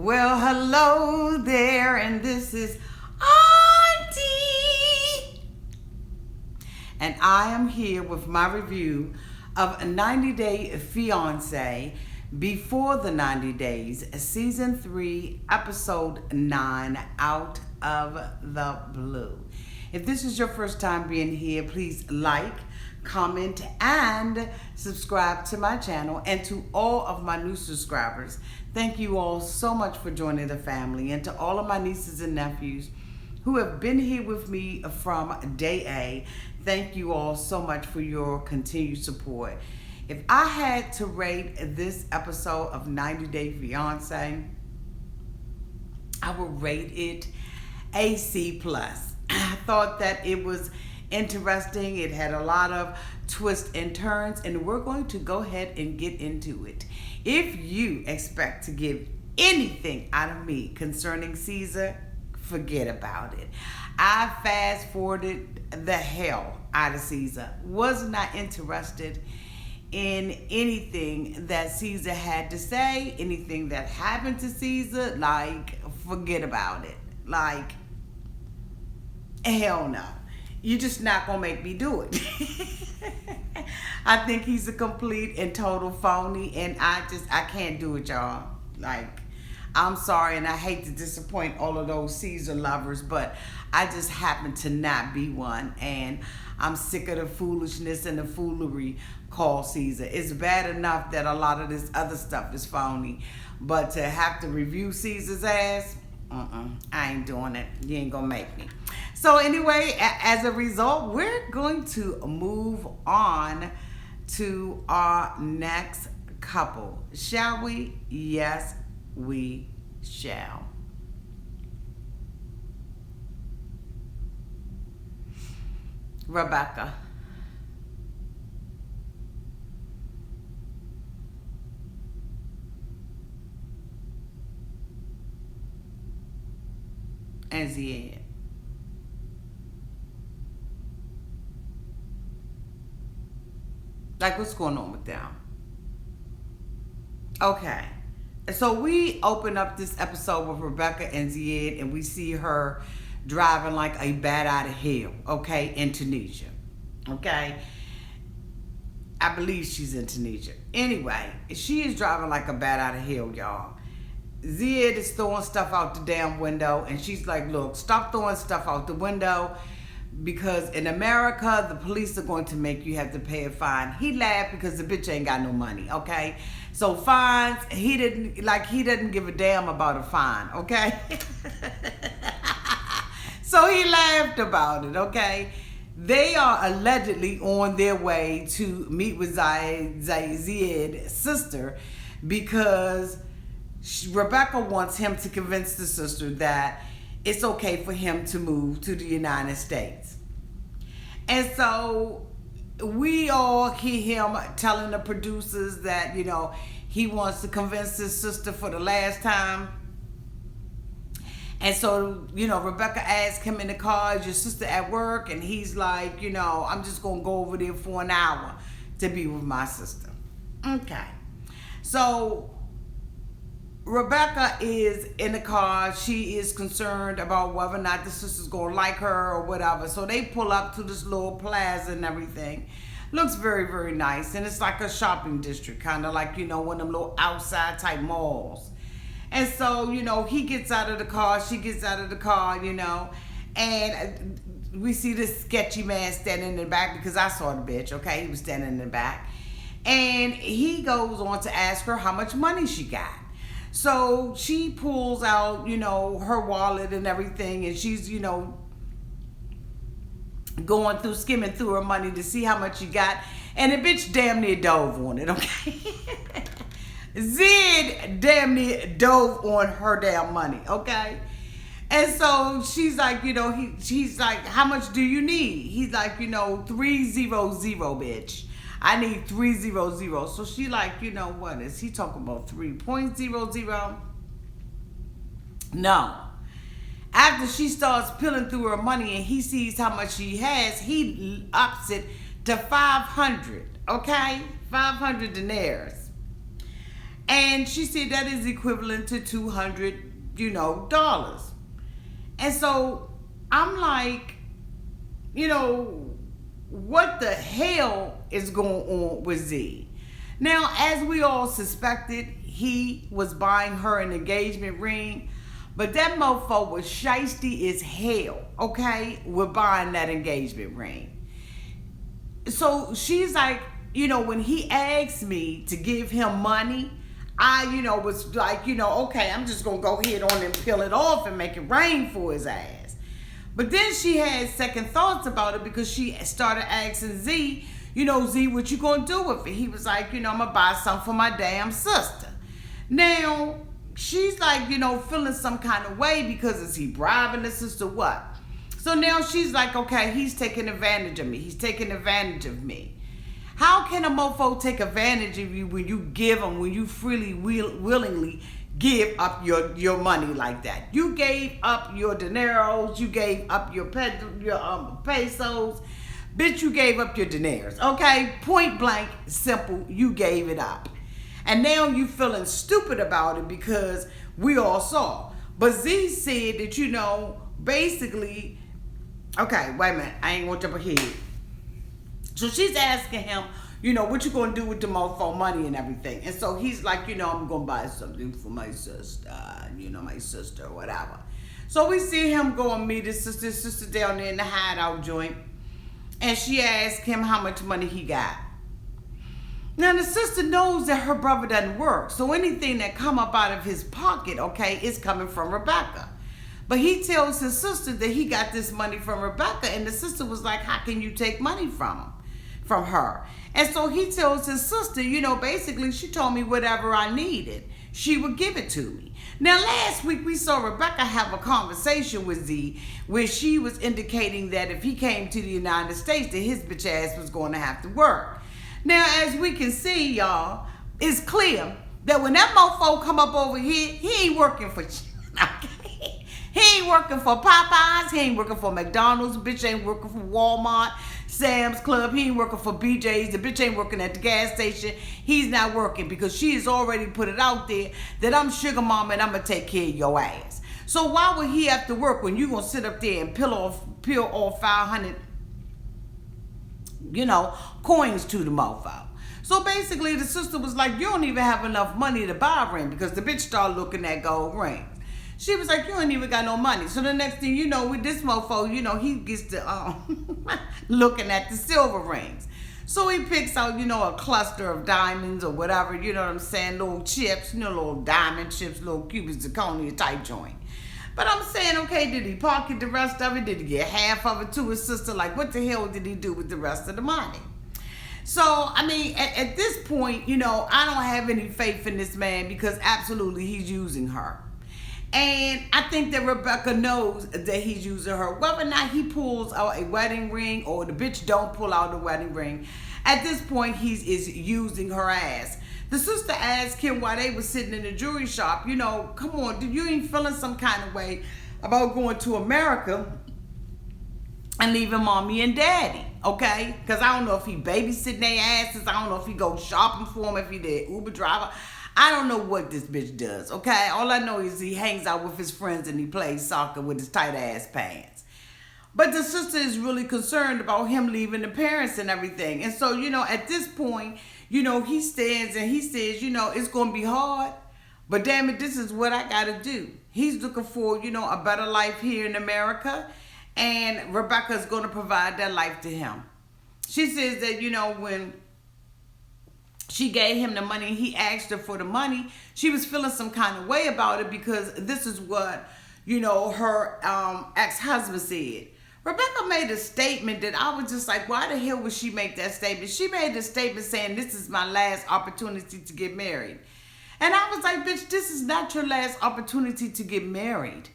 Well, hello there, and this is Auntie. And I am here with my review of 90 Day Fiance Before the 90 Days, Season 3, Episode 9, Out of the Blue. If this is your first time being here, please like, comment, and subscribe to my channel. And to all of my new subscribers, thank you all so much for joining the family. And to all of my nieces and nephews who have been here with me from day A, thank you all so much for your continued support. If I had to rate this episode of 90 Day Fiance, I would rate it a C+. I thought that it was interesting. It had a lot of twists and turns, and we're going to go ahead and get into it. If you expect to get anything out of me concerning Caesar, forget about it. I fast forwarded the hell out of Caesar. Was not interested in anything that Caesar had to say, anything that happened to Caesar. Like, forget about it. Like, hell no. You're just not gonna make me do it. I think he's a complete and total phony, and I can't do it, y'all. Like, I'm sorry, and I hate to disappoint all of those Caesar lovers, but I just happen to not be one, and I'm sick of the foolishness and the foolery called Caesar. It's bad enough that a lot of this other stuff is phony, but to have to review Caesar's ass, I ain't doing it. You ain't gonna make me. So anyway, as a result, we're going to move on to our next couple. Shall we? Yes, we shall. Rebecca. And Zied. Like, what's going on with them? Okay. So we open up this episode with Rebecca and Zied, and we see her driving like a bat out of hell, okay, in Tunisia. Okay? I believe she's in Tunisia. Anyway, she is driving like a bat out of hell, y'all. Zied is throwing stuff out the damn window, and she's like, look, stop throwing stuff out the window, because in America, the police are going to make you have to pay a fine. He laughed because the bitch ain't got no money, okay? So fines, he doesn't give a damn about a fine, okay? So he laughed about it, okay? They are allegedly on their way to meet with Zied's sister, because Rebecca wants him to convince the sister that it's okay for him to move to the United States. And so we all hear him telling the producers that, you know, he wants to convince his sister for the last time. And so, you know, Rebecca asked him in the car, is your sister at work? And he's like, you know, I'm just going to go over there for an hour to be with my sister. Okay. So Rebecca is in the car. She is concerned about whether or not the sister's going to like her or whatever. So they pull up to this little plaza and everything. Looks very, very nice. And it's like a shopping district, kind of like, you know, one of them little outside type malls. And so, you know, he gets out of the car. She gets out of the car, you know. And we see this sketchy man standing in the back, because I saw the bitch, okay? He was standing in the back. And he goes on to ask her how much money she got. So she pulls out, you know, her wallet and everything, and she's, you know, skimming through her money to see how much she got. And the bitch damn near dove on it, okay? Zied damn near dove on her damn money, okay? And so she's like, you know, she's like, how much do you need? He's like, you know, 300, bitch. I need 300. So she like, you know, what is he talking about? 3.00? No. After she starts peeling through her money and he sees how much she has, he ups it to 500. Okay? 500 dinars. And she said that is equivalent to $200, dollars. And so I'm like, what the hell is going on with Zied? Now, as we all suspected, he was buying her an engagement ring, but that mofo was shiesty as hell, okay, with buying that engagement ring. So she's like, when he asked me to give him money, I, was like, okay, I'm just going to go ahead on and peel it off and make it rain for his ass. But then she had second thoughts about it because she started asking Zied, Zied, what you going to do with it? He was like, I'm going to buy something for my damn sister. Now, she's like, feeling some kind of way because is he bribing the sister, what? So now she's like, okay, he's taking advantage of me. He's taking advantage of me. How can a mofo take advantage of you when you give him, when you freely, willingly give up your money like that? You gave up your dineros, you gave up your pesos. Bitch, you gave up your dineros, okay? Point blank, simple, you gave it up. And now you feeling stupid about it because we all saw. But Zied said that, basically, okay, wait a minute, I ain't gonna jump ahead. So she's asking him, what you gonna do with the mofo money and everything? And so he's like, I'm gonna buy something for my sister, my sister or whatever. So we see him go and meet his sister down there in the hideout joint. And she asked him how much money he got. Now the sister knows that her brother doesn't work. So anything that come up out of his pocket, okay, is coming from Rebecca. But he tells his sister that he got this money from Rebecca. And the sister was like, how can you take money from her? And so he tells his sister, basically she told me whatever I needed, she would give it to me. Now last week we saw Rebecca have a conversation with Zied where she was indicating that if he came to the United States that his bitch ass was going to have to work. Now as we can see, y'all, it's clear that when that mofo come up over here, he ain't working for okay? He ain't working for Popeyes, he ain't working for McDonald's, bitch ain't working for Walmart, Sam's Club, he ain't working for BJ's, the bitch ain't working at the gas station. He's not working because she has already put it out there that I'm sugar mama and I'm gonna take care of your ass. So why would he have to work when you gonna sit up there and peel off 500 coins to the mofo? So basically the sister was like, you don't even have enough money to buy a ring because the bitch started looking at gold rings. She was like, you ain't even got no money. So the next thing you know, with this mofo, he gets to looking at the silver rings. So he picks out, a cluster of diamonds or whatever, you know what I'm saying, little chips, little diamond chips, little cubic zirconia type joint. But I'm saying, okay, did he pocket the rest of it? Did he get half of it to his sister? Like, what the hell did he do with the rest of the money? So, I mean, at this point, I don't have any faith in this man because absolutely he's using her. And I think that Rebecca knows that he's using her. Whether or not he pulls out a wedding ring or the bitch don't pull out a wedding ring, at this point, he is using her ass. The sister asked him while they were sitting in the jewelry shop, come on, you ain't feeling some kind of way about going to America and leaving mommy and daddy, okay? Because I don't know if he babysitting their asses. I don't know if he goes shopping for them, if he did Uber driver. I don't know what this bitch does, okay? All I know is he hangs out with his friends and he plays soccer with his tight ass pants. But the sister is really concerned about him leaving the parents and everything. And so, at this point, he stands and he says, it's going to be hard, but damn it, this is what I got to do. He's looking for, a better life here in America, and Rebecca's going to provide that life to him. She says that, when she gave him the money and he asked her for the money, she was feeling some kind of way about it because this is what, her ex-husband said. Rebecca made a statement that I was just like, why the hell would she make that statement? She made a statement saying, this is my last opportunity to get married. And I was like, bitch, this is not your last opportunity to get married.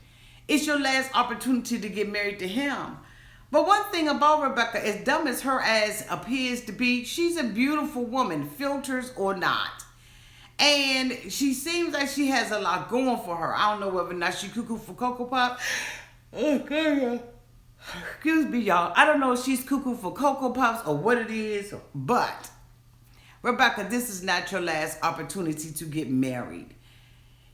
It's your last opportunity to get married to him. But one thing about Rebecca, as dumb as her ass appears to be, she's a beautiful woman, filters or not. And she seems like she has a lot going for her. I don't know whether or not she cuckoo for Cocoa Puffs. Okay. Excuse me, y'all. I don't know if she's cuckoo for Cocoa Puffs or what it is, but Rebecca, this is not your last opportunity to get married.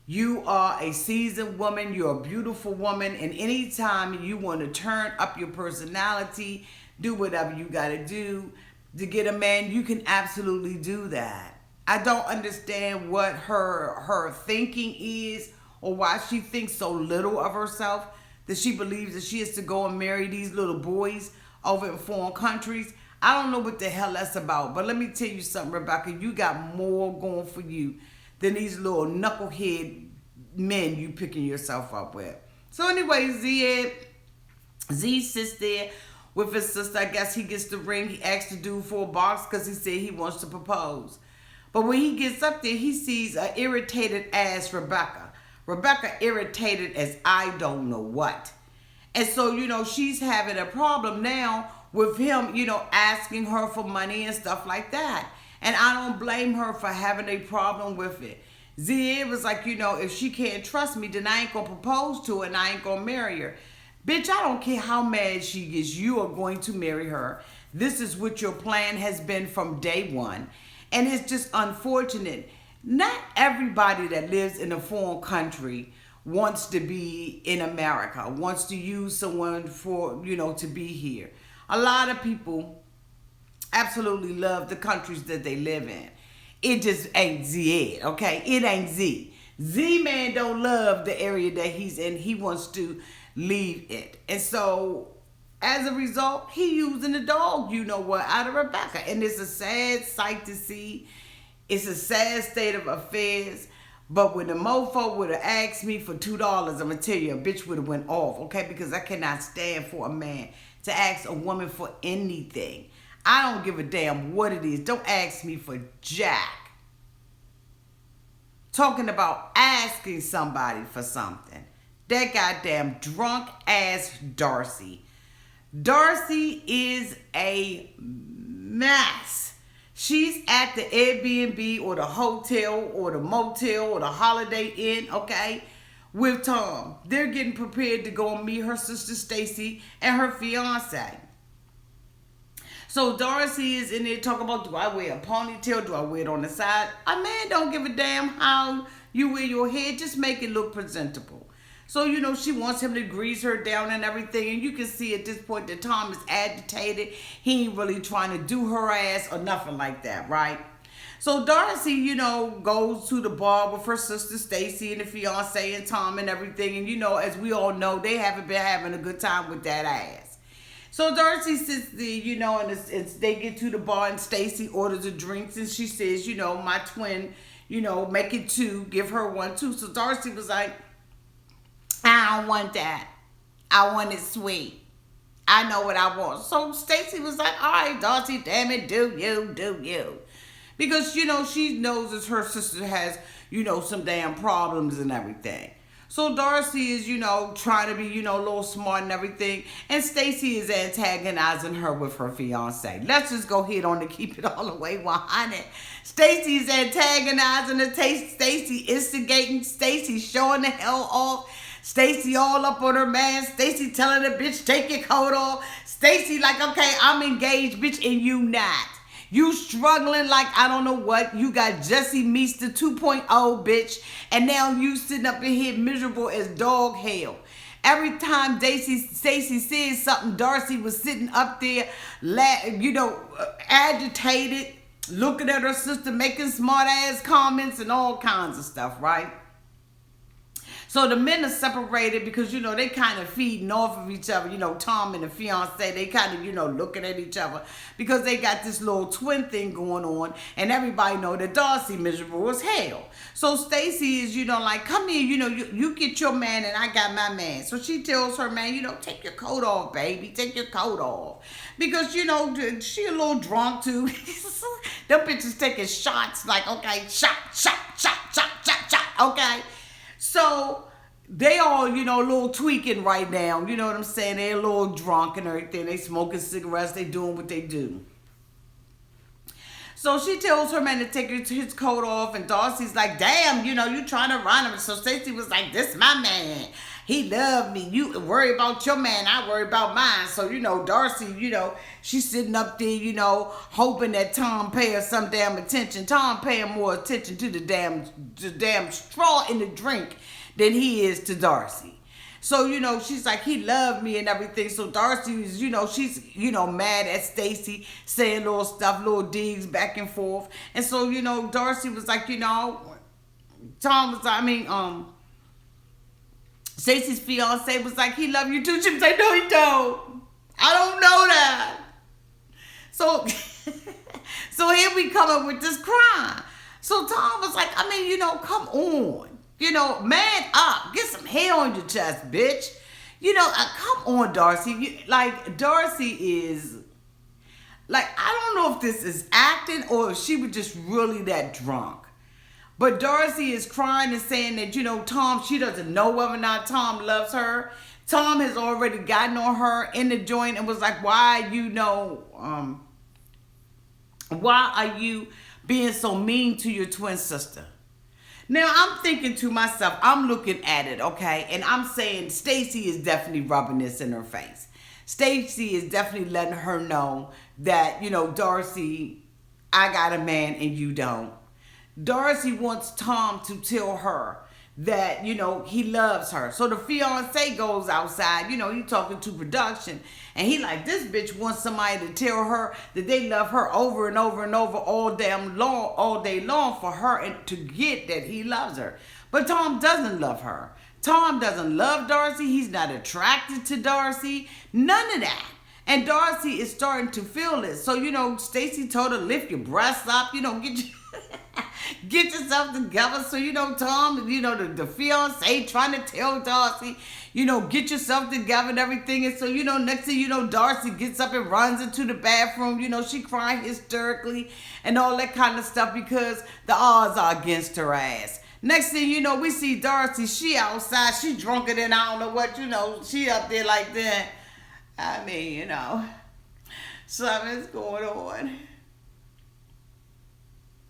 You are a seasoned woman. You're a beautiful woman. And anytime you want to turn up your personality, do whatever you got to do to get a man, you can absolutely do that. I don't understand what her thinking is, or why she thinks so little of herself that she believes that she has to go and marry these little boys over in foreign countries. I don't know what the hell that's about. But let me tell you something, Rebecca. You got more going for you than these little knucklehead men you picking yourself up with. So anyway, Zied sits there with his sister. I guess he gets the ring. He asked the dude for a box because he said he wants to propose. But when he gets up there, he sees an irritated ass Rebecca. Rebecca irritated as I don't know what. And so, she's having a problem now with him, asking her for money and stuff like that. And I don't blame her for having a problem with it. Zied was like, if she can't trust me, then I ain't going to propose to her and I ain't going to marry her. Bitch, I don't care how mad she gets. You are going to marry her. This is what your plan has been from day one. And it's just unfortunate. Not everybody that lives in a foreign country wants to be in America, wants to use someone for, to be here. A lot of people absolutely love the countries that they live in. It just ain't Zied, okay? It ain't Z. Z-Man don't love the area that he's in. He wants to leave it. And so, as a result, he using the dog, out of Rebecca. And it's a sad sight to see. It's a sad state of affairs. But when the mofo would have asked me for $2, I'm going to tell you, a bitch would have went off, okay? Because I cannot stand for a man to ask a woman for anything. I don't give a damn what it is. Don't ask me for jack. Talking about asking somebody for something. That goddamn drunk ass Darcey. Darcey is a mess. She's at the Airbnb or the hotel or the motel or the Holiday Inn, okay, with Tom. They're getting prepared to go and meet her sister Stacey and her fiance. So Darcey is in there talking about, do I wear a ponytail? Do I wear it on the side? A man don't give a damn how you wear your hair. Just make it look presentable. So, she wants him to grease her down and everything. And you can see at this point that Tom is agitated. He ain't really trying to do her ass or nothing like that, right? So Darcey, goes to the bar with her sister Stacey and the fiance and Tom and everything. And, as we all know, they haven't been having a good time with that ass. So Darcey sits there, and they get to the bar and Stacey orders the drinks. And she says, my twin, make it 2, give her 1 too. So Darcey was like, I don't want that. I want it sweet. I know what I want. So Stacey was like, all right, Darcey, damn it, do you. Because, she knows that her sister has, some damn problems and everything. So Darcey is, trying to be, a little smart and everything. And Stacey is antagonizing her with her fiance. Let's just go ahead on to keep it all the way 100. Stacey is antagonizing her. Stacey instigating. Stacey showing the hell off. Stacey all up on her man. Stacey telling the bitch, take your coat off. Stacey like, okay, I'm engaged, bitch, and you not. You struggling like I don't know what. You got Jesse meets the 2.0, bitch. And now you sitting up in here miserable as dog hell. Every time Stacey said something, Darcey was sitting up there, agitated, looking at her sister, making smart ass comments and all kinds of stuff, right? So the men are separated because, they kind of feeding off of each other. Tom and the fiance, they kind of, looking at each other because they got this little twin thing going on. And everybody know that Darcey miserable as hell. So Stacey is, like, come here, you get your man and I got my man. So she tells her man, take your coat off, baby. Take your coat off. Because, she a little drunk too. Them bitches taking shots like, okay, shot, okay. So they all, a little tweaking right now. You know what I'm saying? They're a little drunk and everything. They smoking cigarettes. They doing what they do. So she tells her man to take his coat off. And Darcey's like, damn, you trying to run him. So Stacey was like, this my man. he loved me. You worry about your man, I worry about mine. So, Darcey, she's sitting up there, hoping that Tom pay her some damn attention. Tom paying more attention to the damn straw in the drink than he is to Darcey. So, she's like, he loved me and everything. So Darcey is, she's, mad at Stacey, saying little stuff, little digs back and forth. And so, Darcey was like, Tom was, Stacey's fiance was like, he love you too. She was like, no, he don't. I don't know that. So, so here we come up with this crime. So Tom was like, come on. Man up. Get some hair on your chest, bitch. Come on, Darcey. Darcey is, I don't know if this is acting or if she was just really that drunk. But Darcey is crying and saying that, Tom, she doesn't know whether or not Tom loves her. Tom has already gotten on her in the joint and was like, why are you being so mean to your twin sister? Now, I'm thinking to myself, I'm looking at it, okay? And I'm saying Stacey is definitely rubbing this in her face. Stacey is definitely letting her know that, Darcey, I got a man and you don't. Darcey wants Tom to tell her that, he loves her. So the fiance goes outside, he talking to production. And he like, this bitch wants somebody to tell her that they love her over and over and over all day long for her and to get that he loves her. But Tom doesn't love her. Tom doesn't love Darcey. He's not attracted to Darcey. None of that. And Darcey is starting to feel this. So, Stacey told her, lift your breasts up, get yourself together. So, Tom, the fiance trying to tell Darcey, get yourself together and everything. And so, next thing Darcey gets up and runs into the bathroom. She crying hysterically and all that kind of stuff because the odds are against her ass. Next thing we see Darcey, she outside, she drunker than I don't know what, she up there like that. Something's going on.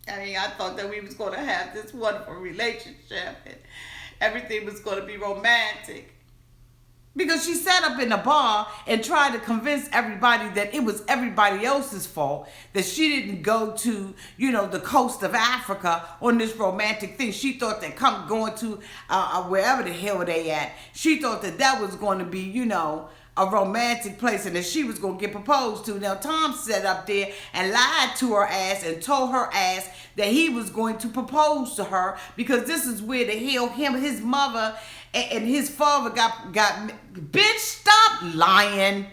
I thought that we was going to have this wonderful relationship and everything was going to be romantic. Because she sat up in the bar and tried to convince everybody that it was everybody else's fault, that she didn't go to, the coast of Africa on this romantic thing. She thought that going to wherever the hell they at, she thought that was going to be, a romantic place and that she was going to get proposed to. Now, Tom sat up there and lied to her ass and told her ass that he was going to propose to her because this is where the hell his mother and his father got. Bitch, stop lying.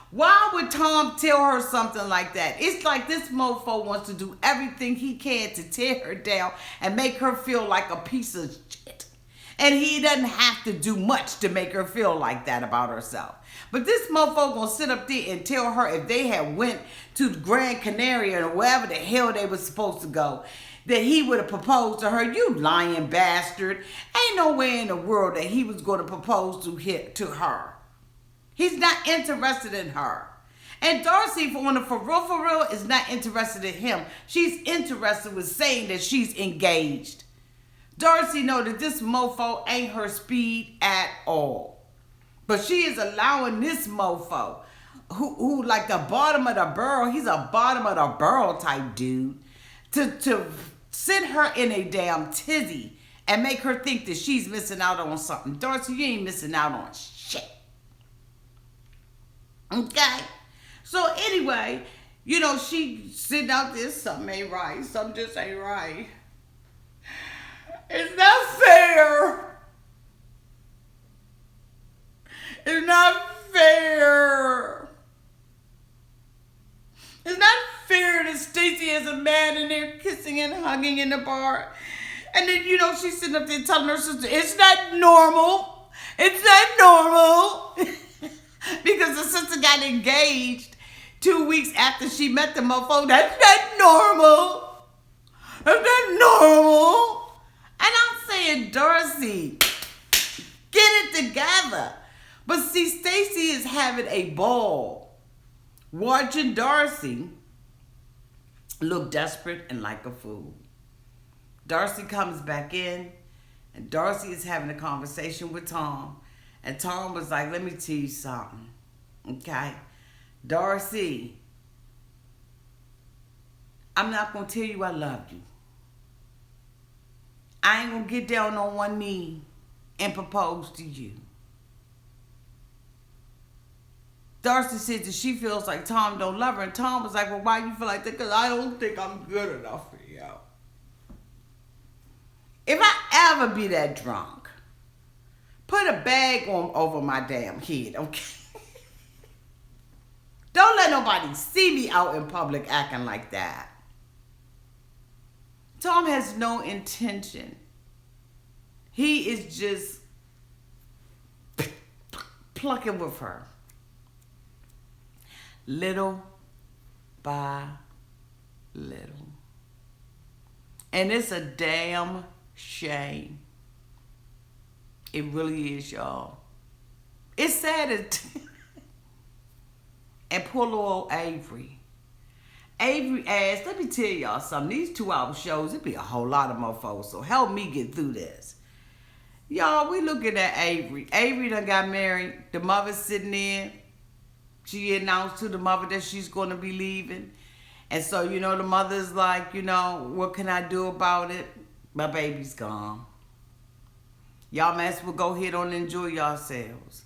Why would Tom tell her something like that? It's like this mofo wants to do everything he can to tear her down and make her feel like a piece of shit. And he doesn't have to do much to make her feel like that about herself. But this mofo gonna sit up there and tell her if they had went to Grand Canaria or wherever the hell they was supposed to go, that he would have proposed to her. You lying bastard. Ain't no way in the world that he was going to propose to her. He's not interested in her. And Darcey, for real, is not interested in him. She's interested with saying that she's engaged. Darcey know that this mofo ain't her speed at all. But she is allowing this mofo, who like the bottom of the barrel, he's a bottom of the barrel type dude, to send her in a damn tizzy and make her think that she's missing out on something. Darcey, you ain't missing out on shit. Okay? So anyway, she sitting out there, something ain't right, something just ain't right. It's not fair. It's not fair. It's not fair that Stacey has a man in there kissing and hugging in the bar. And then, she's sitting up there telling her sister, it's not normal. It's not normal. Because the sister got engaged 2 weeks after she met the mofo. That's not normal. That's not normal. And I'm saying, Darcey, get it together. But see, Stacey is having a ball watching Darcey look desperate and like a fool. Darcey comes back in And Darcey is having a conversation with Tom. And Tom was like, let me tell you something. Okay? Darcey, I'm not going to tell you I love you. I ain't going to get down on one knee and propose to you. Darcey said that she feels like Tom don't love her. And Tom was like, well, why you feel like that? Because I don't think I'm good enough for you. If I ever be that drunk, put a bag on over my damn head, okay? Don't let nobody see me out in public acting like that. Tom has no intention. He is just plucking with her. Little by little. And it's a damn shame. It really is, y'all. It's sad. And poor little Avery. Avery asked, let me tell y'all something. These 2-hour shows, it be a whole lot of mofos, so help me get through this. Y'all, we looking at Avery. Avery done got married. The mother's sitting there. She announced to the mother that she's going to be leaving. And so, you know, the mother's like, you know, what can I do about it? My baby's gone. Y'all might as well go ahead and enjoy yourselves.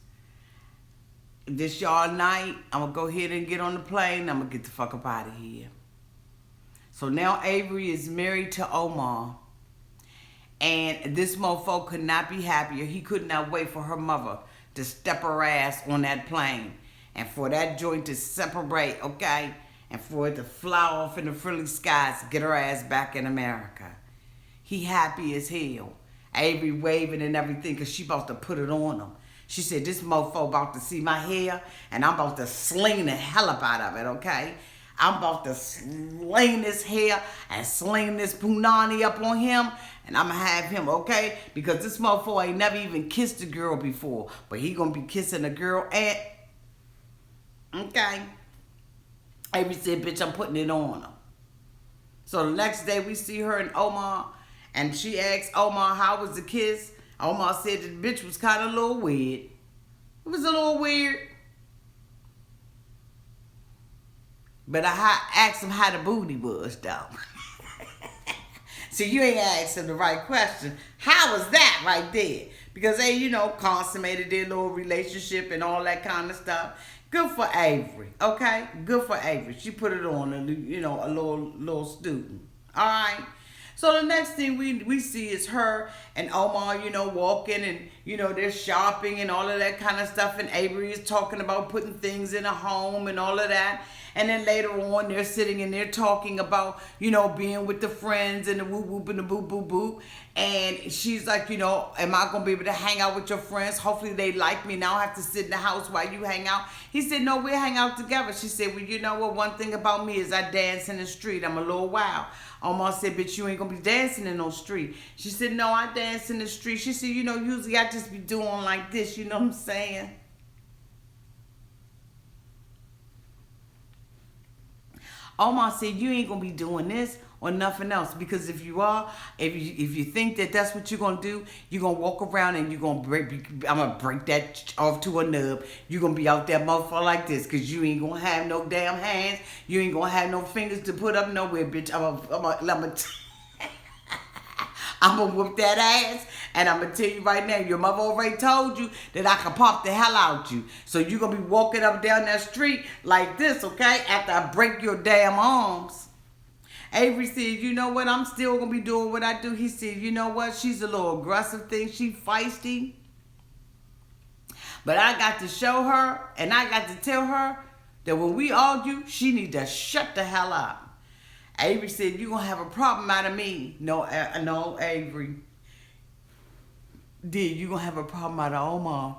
This y'all night, I'm going to go ahead and get on the plane. I'm going to get the fuck up out of here. So now Avery is married to Omar. And this mofo could not be happier. He could not wait for her mother to step her ass on that plane. And for that joint to separate, okay? And for it to fly off in the friendly skies, get her ass back in America. He happy as hell. Avery waving and everything because she about to put it on him. She said, this mofo about to see my hair and I'm about to sling the hell up out of it, okay? I'm about to sling this hair and sling this punani up on him and I'm going to have him, okay? Because this mofo ain't never even kissed a girl before. But he going to be kissing a girl and... Okay. Avery said, bitch, I'm putting it on him. So the next day we see her and Omar, and she asked Omar, how was the kiss? Omar said the bitch was kind of a little weird. It was a little weird. But I asked him how the booty was, though. So you ain't asked him the right question. How was that right there? Because they, you know, consummated their little relationship and all that kind of stuff. Good for Avery, okay? Good for Avery. She put it on, you know, a little student. All right? So the next thing we see is her and Omar, you know, walking and, you know, they're shopping and all of that kind of stuff. And Avery is talking about putting things in a home and all of that. And then later on, they're sitting and they're talking about, you know, being with the friends and the whoop whoop and the boop boop boop. And she's like, you know, am I going to be able to hang out with your friends? Hopefully they like me. Now I have to sit in the house while you hang out. He said, no, we'll hang out together. She said, well, you know what? One thing about me is I dance in the street. I'm a little wild. Omar said, bitch, you ain't going to be dancing in no street. She said, no, I dance in the street. She said, you know, usually I just be doing like this. You know what I'm saying? Omar said, you ain't going to be doing this or nothing else. Because if you are, if you think that that's what you're going to do, you're going to walk around and you're going to I'm going to break that off to a nub. You're going to be out there motherfucker like this because you ain't going to have no damn hands. You ain't going to have no fingers to put up nowhere, bitch. I'm going to whoop that ass, and I'm going to tell you right now, your mother already told you that I can pop the hell out you. So you're going to be walking up down that street like this, okay, after I break your damn arms. Avery said, you know what, I'm still going to be doing what I do. He said, you know what, she's a little aggressive thing. She feisty. But I got to show her, and I got to tell her that when we argue, she need to shut the hell up. Avery said, you going to have a problem out of me. No, Avery. Did you going to have a problem out of Omar?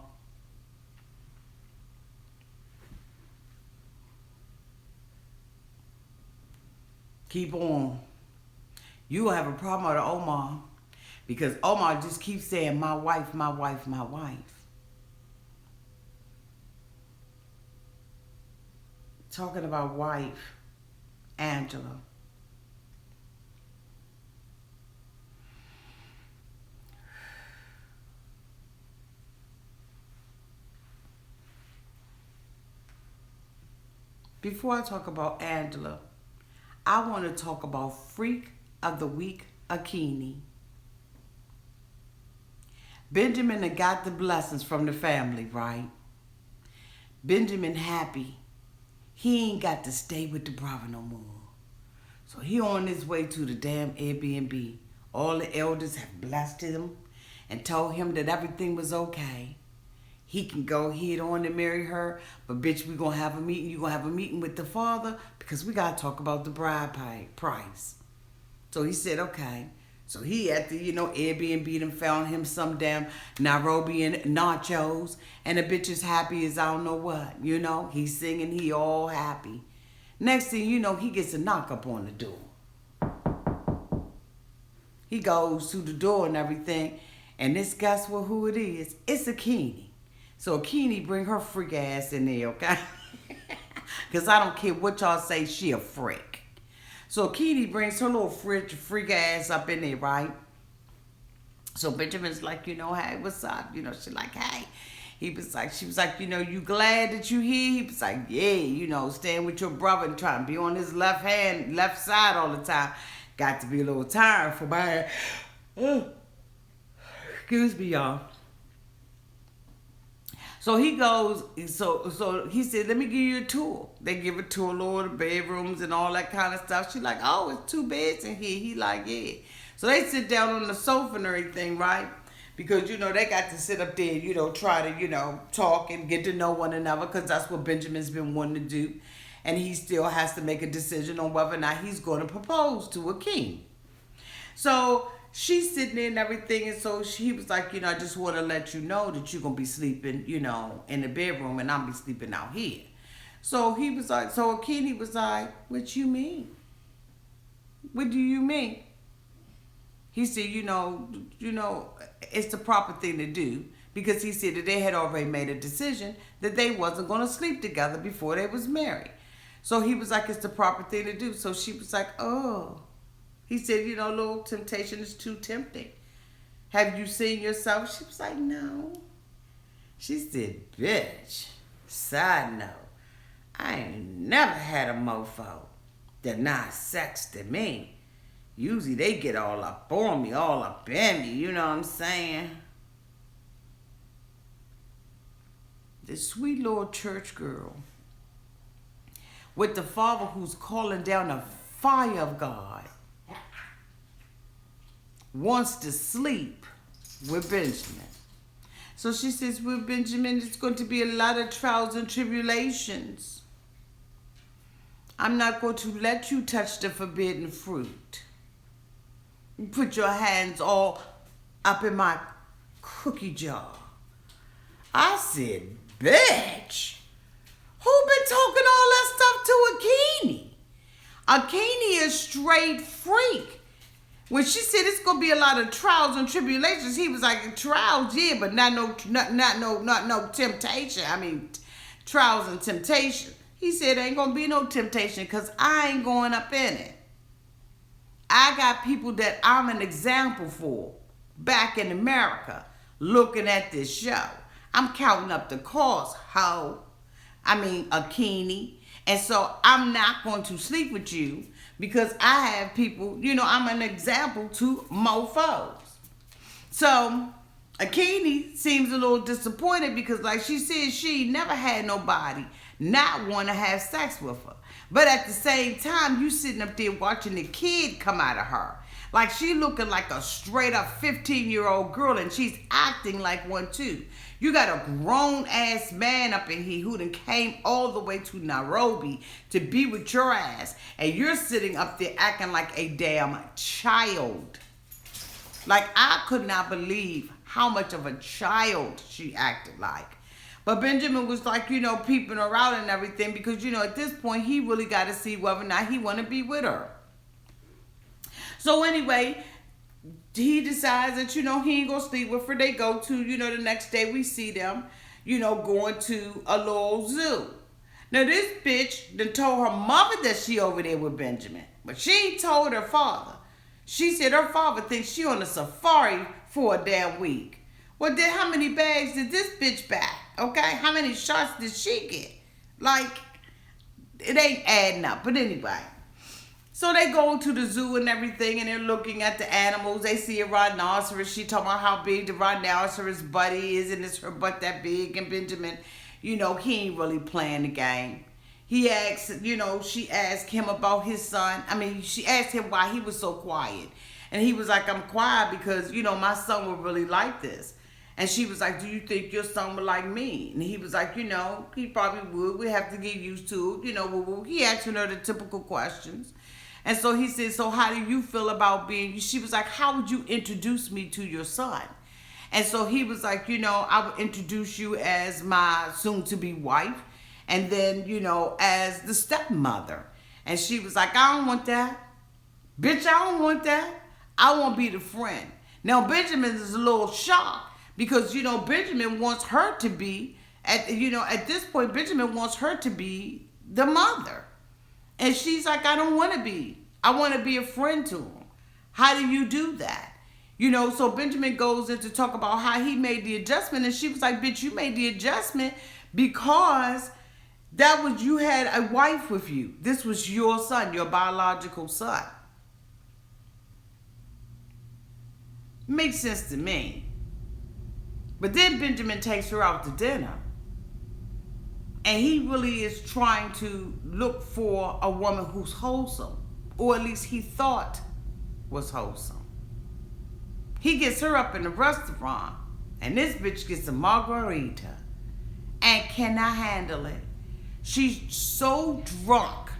Keep on. You going to have a problem out of Omar. Because Omar just keeps saying, my wife, my wife, my wife. Talking about wife, Angela. before I talk about Angela, I want to talk about Freak of the Week, Akinyi. Benjamin had got the blessings from the family, right? Benjamin happy. He ain't got to stay with the brother no more. So he on his way to the damn Airbnb. All the elders have blessed him and told him that everything was okay. He can go ahead on and marry her, but bitch, we gonna have a meeting. You gonna have a meeting with the father because we gotta talk about the bride price. So he said, okay. So he at the, Airbnb and found him some damn Nairobi and nachos, and the bitch is happy as I don't know what, He's singing, he all happy. Next thing you know, he gets a knock up on the door. He goes to the door and everything, and this, guess what, who it is? It's Akinyi. So Akinyi bring her freak ass in there, okay? Because I don't care what y'all say, she a freak. So Akinyi brings her little freak ass up in there, right? So Benjamin's like, hey, what's up? She like, hey. She was like, you glad that you here? He was like, yeah, staying with your brother and trying to be on his left side all the time. Got to be a little tired for my, excuse me, y'all. So he goes, so he said, let me give you a tour. They give a tour, Lord, the bedrooms and all that kind of stuff. She like, oh, it's 2 beds in here. He like, yeah. So they sit down on the sofa and everything, right? Because, they got to sit up there, try to, talk and get to know one another, because that's what Benjamin's been wanting to do. And he still has to make a decision on whether or not he's going to propose to Akinyi. So she's sitting there and everything, and so he was like, I just want to let you know that you're going to be sleeping, in the bedroom, and I'll be sleeping out here. So he was like, so Akinyi was like, what you mean? What do you mean? He said, it's the proper thing to do, because he said that they had already made a decision that they wasn't going to sleep together before they was married. So he was like, it's the proper thing to do. So she was like, oh. He said, little temptation is too tempting. Have you seen yourself? She was like, no. She said, bitch, side note, I ain't never had a mofo that not sex to me. Usually they get all up on me, all up in me, you know what I'm saying? This sweet little church girl with the father who's calling down the fire of God wants to sleep with Benjamin. So she says, with Benjamin, it's going to be a lot of trials and tribulations. I'm not going to let you touch the forbidden fruit. You put your hands all up in my cookie jar. I said, bitch, who been talking all that stuff to Akinyi? Akinyi is straight freak. When she said it's gonna be a lot of trials and tribulations, he was like, trials, yeah, but not no temptation. I mean, trials and temptation. He said ain't gonna be no temptation because I ain't going up in it. I got people that I'm an example for back in America looking at this show. I'm counting up the cost, Akinyi. And so I'm not going to sleep with you because I have people, I'm an example to mofos. So Akinyi seems a little disappointed because like she said, she never had nobody not want to have sex with her. But at the same time, you sitting up there watching the kid come out of her. Like she looking like a straight up 15-year-old girl and she's acting like one too. You got a grown ass man up in here who done came all the way to Nairobi to be with your ass. And you're sitting up there acting like a damn child. Like I could not believe how much of a child she acted like. But Benjamin was like, peeping her out and everything because, at this point, he really got to see whether or not he want to be with her. So anyway, he decides that, he ain't going to sleep with her. They go to, the next day we see them, going to a little zoo. Now this bitch done told her mother that she over there with Benjamin. But she ain't told her father. She said her father thinks she on a safari for a damn week. Well, then how many bags did this bitch buy? Okay, how many shots did she get? Like, it ain't adding up. But anyway. So they go to the zoo and everything, and they're looking at the animals. They see a rhinoceros. She talking about how big the rhinoceros buddy is, and is her butt that big? And Benjamin, he ain't really playing the game. He asked, she asked him about his son. I mean, she asked him why he was so quiet. And he was like, I'm quiet because, my son would really like this. And she was like, do you think your son would like me? And he was like, he probably would. We have to get used to it. He asking her the typical questions. And so he said, so how do you feel about being, she was like, how would you introduce me to your son? And so he was like, I would introduce you as my soon-to-be wife. And then, as the stepmother. And she was like, I don't want that. Bitch, I don't want that. I want to be the friend. Now, Benjamin is a little shocked because, Benjamin wants her to be, at this point, Benjamin wants her to be the mother. And she's like, I don't want to be. I want to be a friend to him. How do you do that? So Benjamin goes in to talk about how he made the adjustment. And she was like, bitch, you made the adjustment because you had a wife with you. This was your son, your biological son. Makes sense to me. But then Benjamin takes her out to dinner. And he really is trying to look for a woman who's wholesome. Or at least he thought was wholesome. He gets her up in the restaurant. And this bitch gets a margarita. And cannot handle it. She's so drunk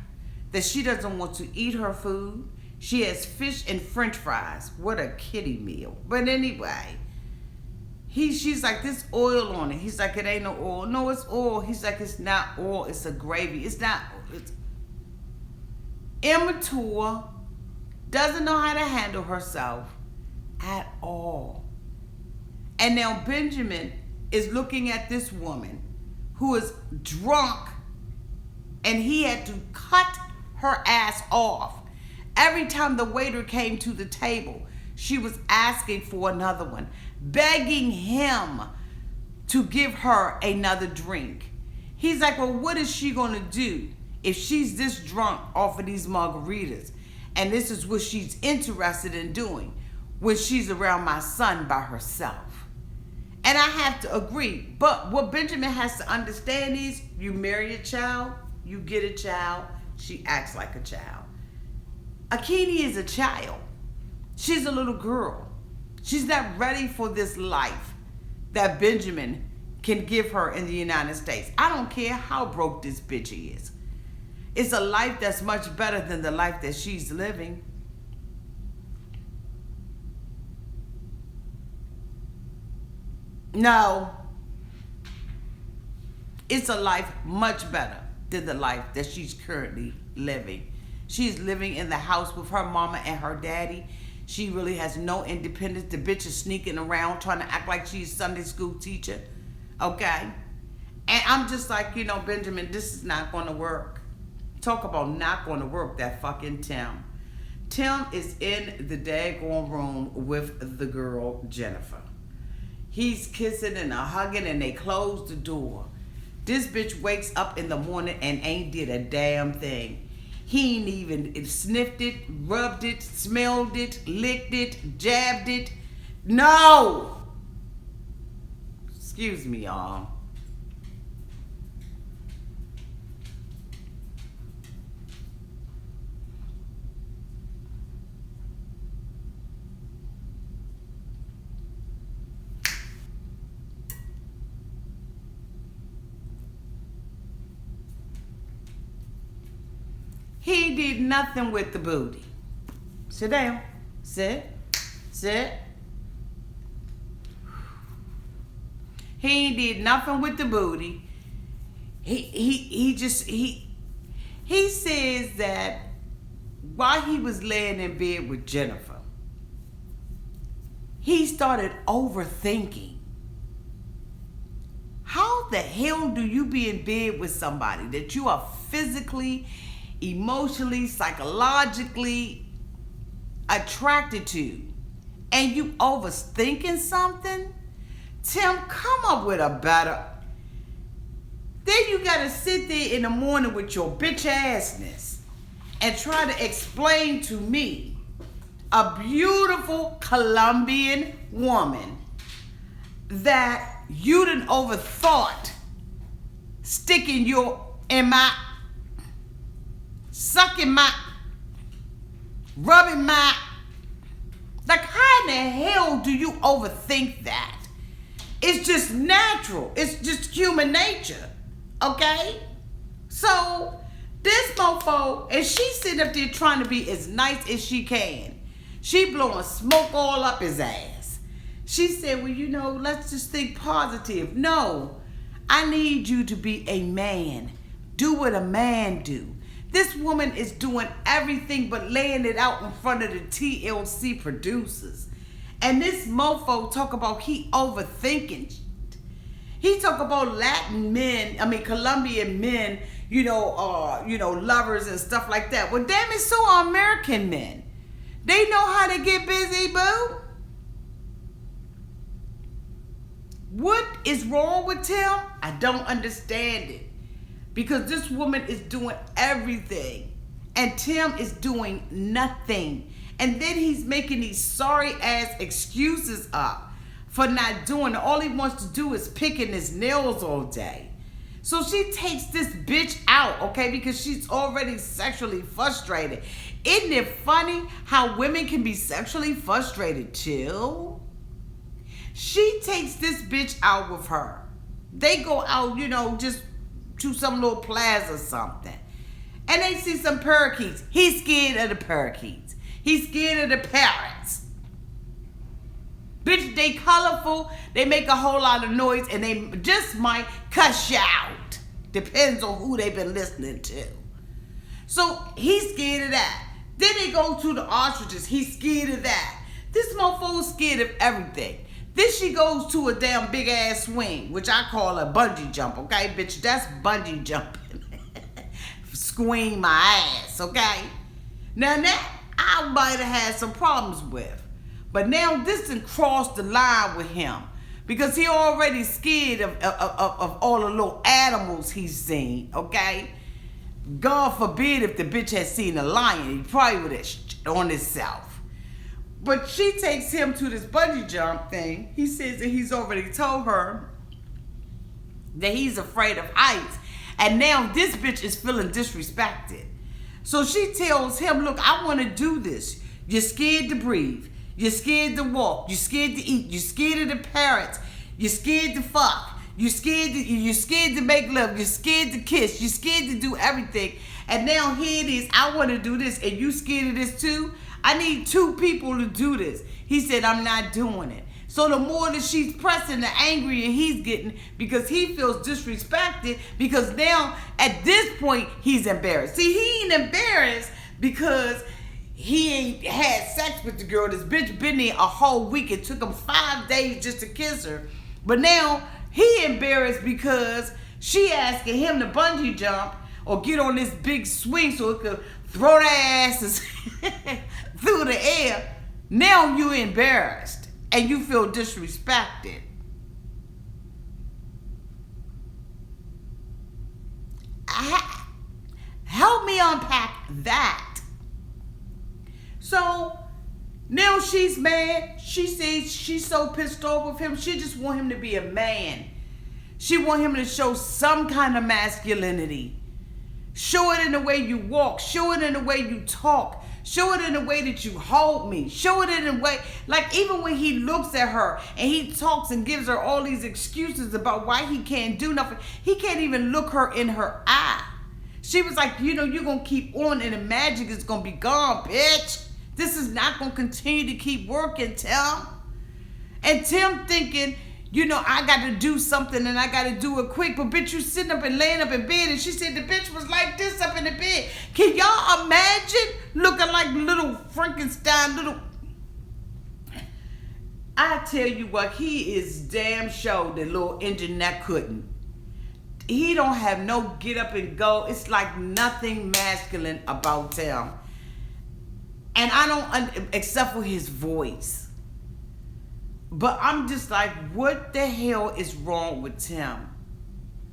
that she doesn't want to eat her food. She has fish and french fries. What a kiddie meal. But anyway. She's like, this oil on it. He's like, it ain't no oil. No, it's oil. He's like, it's not oil. It's a gravy. It's not. It's immature. Doesn't know how to handle herself at all. And now Benjamin is looking at this woman who is drunk, and he had to cut her ass off. Every time the waiter came to the table, she was asking for another one, begging him to give her another drink. He's like, well, what is she going to do if she's this drunk off of these margaritas? And this is what she's interested in doing when she's around my son by herself. And I have to agree. But what Benjamin has to understand is you marry a child, you get a child, she acts like a child. Akinyi is a child. She's a little girl. She's not ready for this life that Benjamin can give her in the United States. I don't care how broke this bitch is. It's a life that's much better than the life that she's living. No. It's a life much better than the life that she's currently living. She's living in the house with her mama and her daddy. She really has no independence. The bitch is sneaking around trying to act like she's a Sunday school teacher. Okay? And I'm just like, Benjamin, this is not going to work. Talk about not going to work, that fucking Tim. Tim is in the daggone room with the girl, Jennifer. He's kissing and hugging, and they close the door. This bitch wakes up in the morning and ain't did a damn thing. He ain't even sniffed it, rubbed it, smelled it, licked it, jabbed it. No! Excuse me, y'all. He did nothing with the booty. Sit down. Sit. Sit. He did nothing with the booty. He says that while he was laying in bed with Jennifer, he started overthinking. How the hell do you be in bed with somebody that you are physically, emotionally, psychologically attracted to, and you overthinking something? Tim, come up with a better. Then you gotta sit there in the morning with your bitch assness and try to explain to me, a beautiful Colombian woman, that you done overthought sticking sucking my, rubbing my, like how in the hell do you overthink that? It's just natural. It's just human nature. Okay? So, this mofo, and she's sitting up there trying to be as nice as she can. She blowing smoke all up his ass. She said, well, you know, let's just think positive. No, I need you to be a man. Do what a man do. This woman is doing everything but laying it out in front of the TLC producers. And this mofo talk about he overthinking. He talk about Colombian men, lovers and stuff like that. Well, damn it, so are American men. They know how to get busy, boo. What is wrong with Tim? I don't understand it. Because this woman is doing everything. And Tim is doing nothing. And then he's making these sorry ass excuses up for not doing it. All he wants to do is picking his nails all day. So she takes this bitch out, okay, because she's already sexually frustrated. Isn't it funny how women can be sexually frustrated too? She takes this bitch out with her. They go out, just to some little plaza or something. And they see some parakeets. He's scared of the parakeets. He's scared of the parrots. Bitch, they colorful. They make a whole lot of noise and they just might cuss you out. Depends on who they've been listening to. So he's scared of that. Then they go to the ostriches. He's scared of that. This motherfucker's scared of everything. Then she goes to a damn big ass swing, which I call a bungee jump, okay? Bitch, that's bungee jumping. Squeam my ass, okay? Now that I might have had some problems with. But now this done crossed the line with him. Because he already scared of all the little animals he's seen, okay? God forbid if the bitch had seen a lion, he probably would have on himself. But she takes him to this bungee jump thing. He says that he's already told her that he's afraid of heights. And now this bitch is feeling disrespected. So she tells him, look, I want to do this. You're scared to breathe. You're scared to walk. You're scared to eat. You're scared of the parrots. You're scared to fuck. You're scared to make love. You're scared to kiss. You're scared to do everything. And now here it is. I want to do this. And you scared of this too? I need 2 people to do this. He said, I'm not doing it. So the more that she's pressing, the angrier he's getting because he feels disrespected because now at this point he's embarrassed. See, he ain't embarrassed because he ain't had sex with the girl. This bitch been there a whole week. It took him 5 days just to kiss her. But now he embarrassed because she asking him to bungee jump or get on this big swing so it could throw their asses through the air. Now you embarrassed and you feel disrespected. Help me unpack that. So now she's mad. She says she's so pissed off with him. She just want him to be a man. She want him to show some kind of masculinity. Show it in the way you walk. Show it in the way you talk. Show it in the way that you hold me. Show it in a way, like even when he looks at her and he talks and gives her all these excuses about why he can't do nothing. He can't even look her in her eye. She was like, you're going to keep on and the magic is going to be gone, bitch. This is not going to continue to keep working, Tim. And Tim thinking, I got to do something and I got to do it quick. But bitch, you sitting up and laying up in bed. And she said the bitch was like this up in the bed. Can y'all imagine looking like little Frankenstein, I tell you what, he is damn sure the little engine that couldn't. He don't have no get up and go. It's like nothing masculine about him. And I don't, except for his voice. But I'm just like, what the hell is wrong with Tim?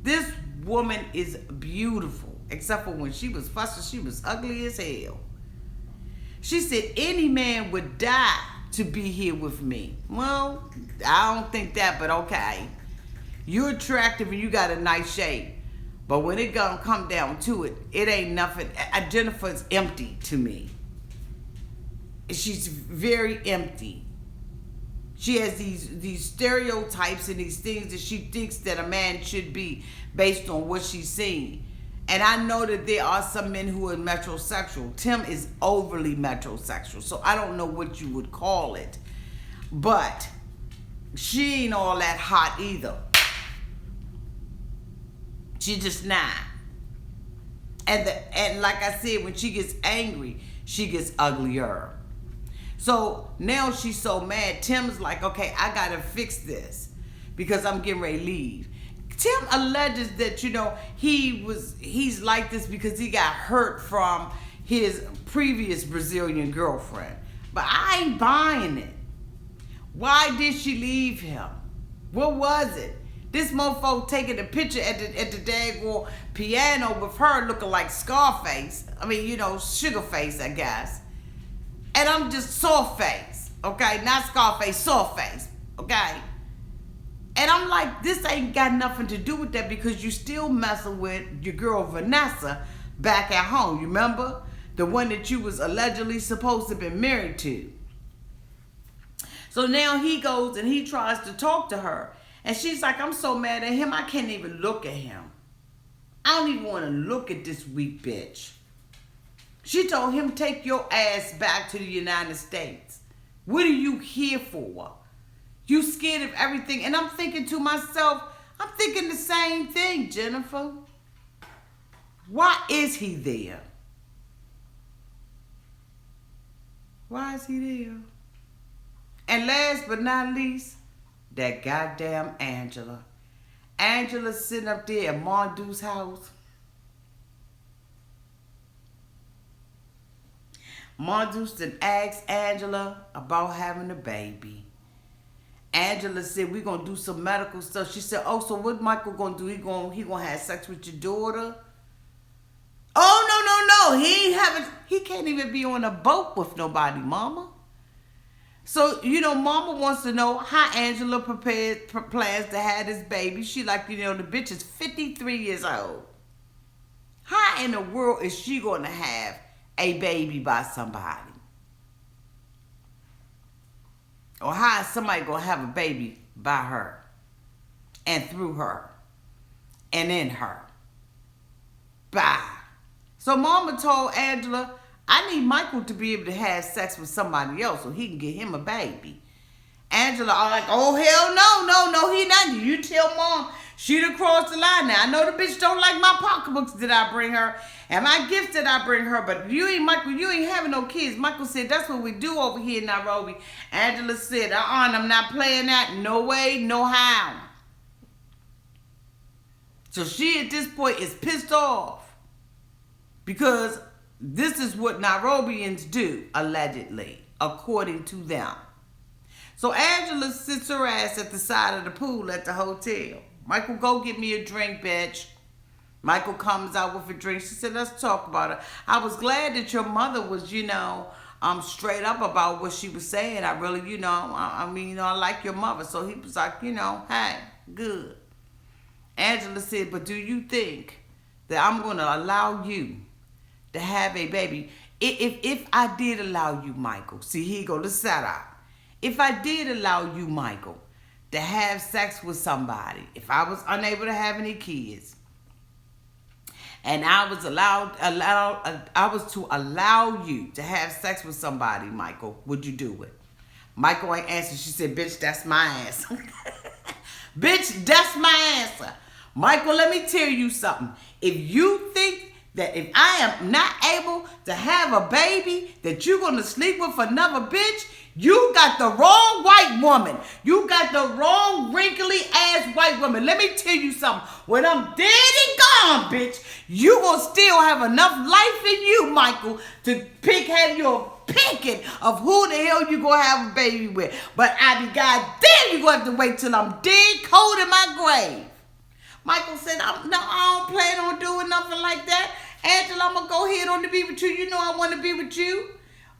This woman is beautiful. Except for when she was fussing, she was ugly as hell. She said, any man would die to be here with me. Well, I don't think that, but okay. You're attractive and you got a nice shape. But when it gonna come down to it, it ain't nothing. Jennifer's empty to me. She's very empty. She has these stereotypes and these things that she thinks that a man should be based on what she's seen. And I know that there are some men who are metrosexual. Tim is overly metrosexual, so I don't know what you would call it. But she ain't all that hot either. She just not. And like I said, when she gets angry, she gets uglier. So now she's so mad. Tim's like, okay, I gotta fix this because I'm getting ready to leave. Tim alleges that, he's like this because he got hurt from his previous Brazilian girlfriend. But I ain't buying it. Why did she leave him? What was it? This mofo taking a picture at the daggone piano with her looking like Scarface. I mean, Sugarface, I guess. And I'm just soft face, okay? Not Scarface, soft face, okay? And I'm like, this ain't got nothing to do with that because you still messing with your girl Vanessa back at home. You remember? The one that you was allegedly supposed to be married to. So now he goes and he tries to talk to her. And she's like, I'm so mad at him, I can't even look at him. I don't even want to look at this weak bitch. She told him, take your ass back to the United States. What are you here for? You scared of everything. And I'm thinking to myself, I'm thinking the same thing, Jennifer. Why is he there? Why is he there? And last but not least, that goddamn Angela. Angela's sitting up there at Mondu's house. Mondu's then asked Angela about having a baby. Angela said, we're going to do some medical stuff. She said, oh, so what Michael going to do? He gonna have sex with your daughter? Oh, no. He can't even be on a boat with nobody, mama. So, mama wants to know how Angela plans to have this baby. She like, the bitch is 53 years old. How in the world is she going to have a baby by somebody? Or how is somebody going to have a baby by her and through her and in her? Bye. So mama told Angela, I need Michael to be able to have sex with somebody else so he can get him a baby. Angela all like, oh, hell no, he not. You tell mom she done crossed the line now. I know the bitch don't like my pocketbooks that I bring her and my gifts that I bring her, but Michael, you ain't having no kids. Michael said, that's what we do over here in Nairobi. Angela said, I'm not playing that. No way, no how. So she at this point is pissed off because this is what Nairobians do, allegedly, according to them. So Angela sits her ass at the side of the pool at the hotel. Michael, go get me a drink, bitch. Michael comes out with a drink. She said, let's talk about it. I was glad that your mother was, straight up about what she was saying. I really, I like your mother. So he was like, hey, good. Angela said, but do you think that I'm going to allow you to have a baby? If I did allow you, Michael, see, here you go, let's set up. If I did allow you, Michael, to have sex with somebody, if I was unable to have any kids, and I was to allow you to have sex with somebody, Michael, would you do it? Michael ain't answered. She said, bitch, that's my answer. Bitch, that's my answer. Michael, let me tell you something. If you think that if I am not able to have a baby, that you're going to sleep with another bitch, you got the wrong white woman. You got the wrong wrinkly ass white woman. Let me tell you something. When I'm dead and gone, bitch, you going to still have enough life in you, Michael, to have your picking of who the hell you going to have a baby with. But I be goddamn, you going to have to wait till I'm dead, cold in my grave Michael said, no, I don't plan on doing nothing like that. Angela, I'm going to go ahead on to be with you. You know I want to be with you.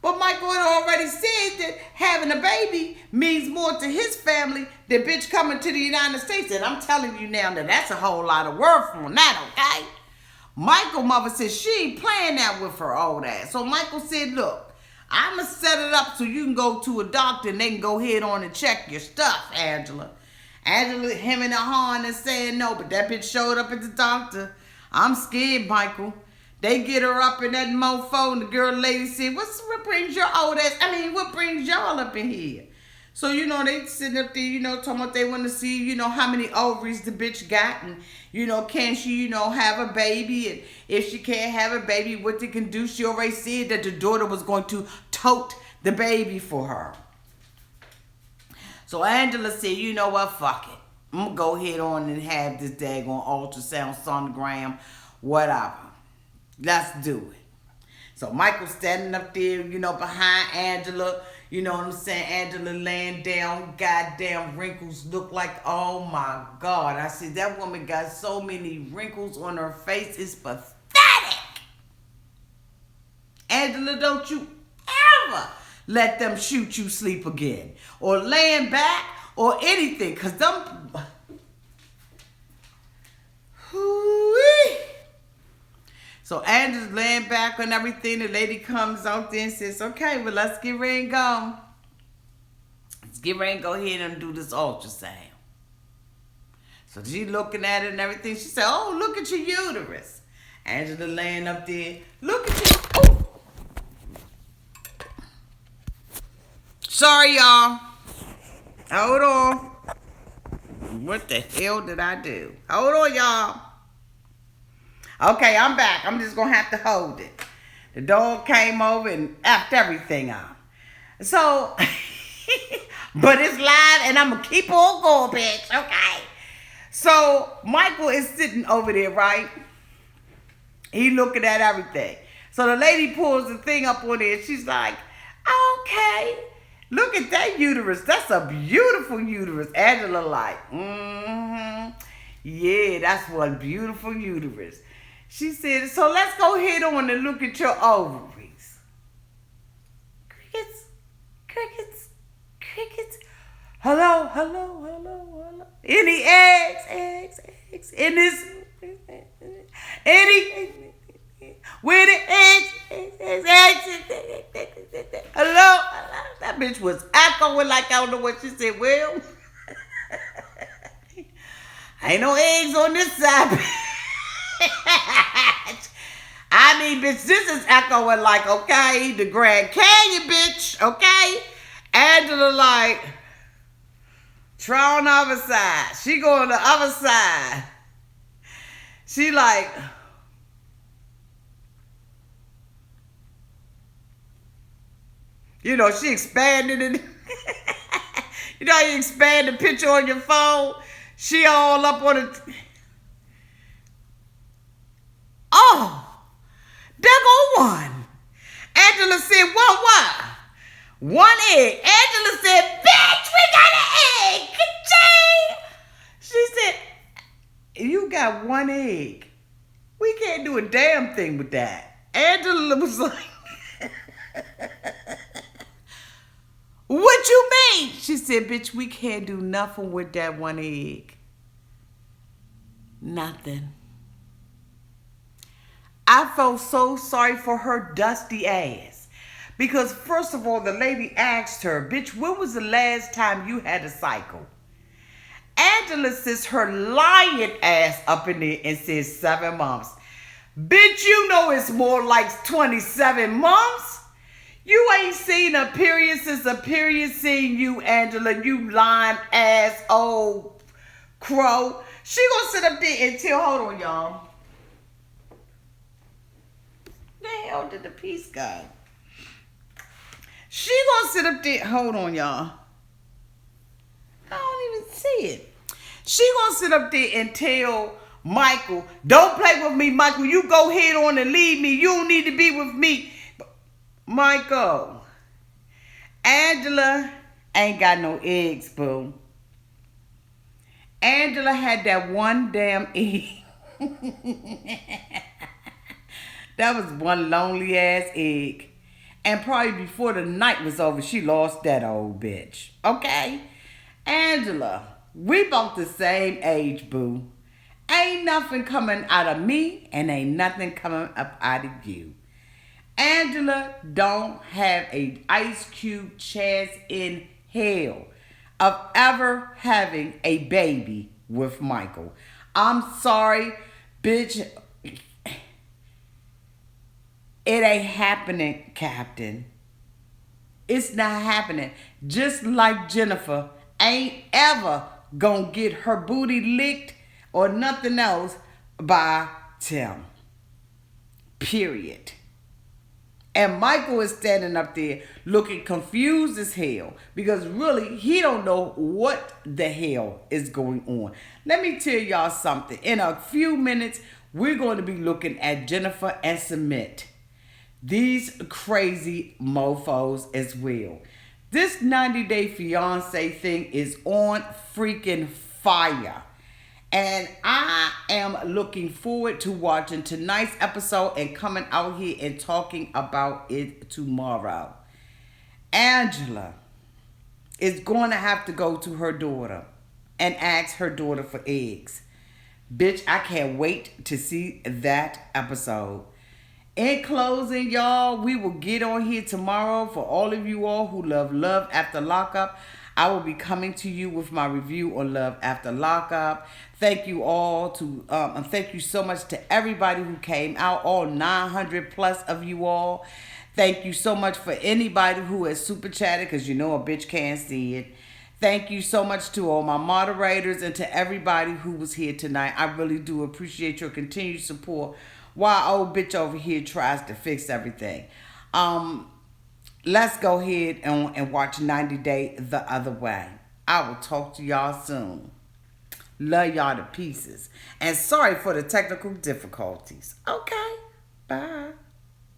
But Michael had already said that having a baby means more to his family than bitch coming to the United States. And I'm telling you now that that's a whole lot of work from that, okay? Michael's mother said she ain't playing that with her old ass. So Michael said, look, I'm going to set it up so you can go to a doctor and they can go ahead on and check your stuff, Angela. Angela, him and the horn and saying no, but that bitch showed up at the doctor. I'm scared, Michael. They get her up in that mofo, and the girl lady said, what brings your old ass? What brings y'all up in here? So, they sitting up there, talking about they want to see, how many ovaries the bitch got. And, can she, have a baby? And if she can't have a baby, what they can do? She already said that the daughter was going to tote the baby for her. So Angela said, you know what, fuck it. I'm going to go ahead on and have this daggone ultrasound, sonogram, whatever. Let's do it. So Michael standing up there, behind Angela. You know what I'm saying? Angela laying down, goddamn wrinkles look like, oh my God. I said, that woman got so many wrinkles on her face. It's pathetic. Angela, don't you ever let them shoot you sleep again. Or laying back or anything. Because them... Hoo-wee. So Angela's laying back and everything. The lady comes out there and says, okay, well, let's get ready and go. Let's get ready and go ahead and do this ultrasound. So she looking at it and everything. She said, oh, look at your uterus. Angela laying up there. Look at you. Oh. Sorry, y'all. Hold on. What the hell did I do? Hold on, y'all. Okay, I'm back. I'm just going to have to hold it. The dog came over and effed everything up. So, but it's live and I'm going to keep on going, bitch. Okay. So, Michael is sitting over there, right? He looking at everything. So, the lady pulls the thing up on there. She's like, okay. Look at that uterus. That's a beautiful uterus. Angela like, yeah, that's one beautiful uterus. She said, so let's go ahead on and look at your ovaries. Crickets, crickets, crickets. Hello, hello, hello, hello. Any eggs? In this, any, where the eggs. Hello? That bitch was echoing like I don't know what she said. Well, ain't no eggs on this side. I mean, bitch, this is echoing like, okay, the Grand Canyon, bitch, okay? Angela like, try on the other side. She go on the other side. She like, she expanded it. You know how you expand the picture on your phone? She all up on it. Oh, there go one. Angela said, what? One egg. Angela said, bitch, we got an egg. Ka-ching. She said, you got one egg. We can't do a damn thing with that. Angela was like, what you mean? She said, bitch, we can't do nothing with that one egg. Nothing. I felt so sorry for her dusty ass. Because first of all, the lady asked her, bitch, when was the last time you had a cycle? Angela sits her lying ass up in there and says 7 months. Bitch, you know it's more like 27 months. You ain't seen a period since a period seen you, Angela, you lying ass old crow. She gonna sit up there and tell, hold on, y'all. The hell did the piece go? She gonna sit up there, hold on, y'all. I don't even see it. She gonna sit up there and tell Michael, don't play with me, Michael. You go ahead on and leave me. You don't need to be with me. Michael, Angela ain't got no eggs, boo. Angela had that one damn egg. That was one lonely ass egg. And probably before the night was over, she lost that old bitch. Okay? Angela, we both the same age, boo. Ain't nothing coming out of me and ain't nothing coming up out of you. Angela don't have a ice cube chance in hell of ever having a baby with Michael. I'm sorry, bitch. It ain't happening, Captain. It's not happening. Just like Jennifer ain't ever gonna get her booty licked or nothing else by Tim. Period. And Michael is standing up there looking confused as hell because really he don't know what the hell is going on. Let me tell y'all something. In a few minutes, we're going to be looking at Jennifer and Submit. These crazy mofos as well. This 90-day fiance thing is on freaking fire. And I am looking forward to watching tonight's episode and coming out here and talking about it tomorrow. Angela is going to have to go to her daughter and ask her daughter for eggs. Bitch, I can't wait to see that episode. In closing, y'all, we will get on here tomorrow. For all of you all who love After Lockup, I will be coming to you with my review on Love After Lockup. Thank you all and thank you so much to everybody who came out, all 900 plus of you all. Thank you so much for anybody who has super chatted, because you know a bitch can't see it. Thank you so much to all my moderators and to everybody who was here tonight. I really do appreciate your continued support while old bitch over here tries to fix everything. Let's go ahead and watch 90 Day the other way. I will talk to y'all soon. Love y'all to pieces. And sorry for the technical difficulties. Okay, bye.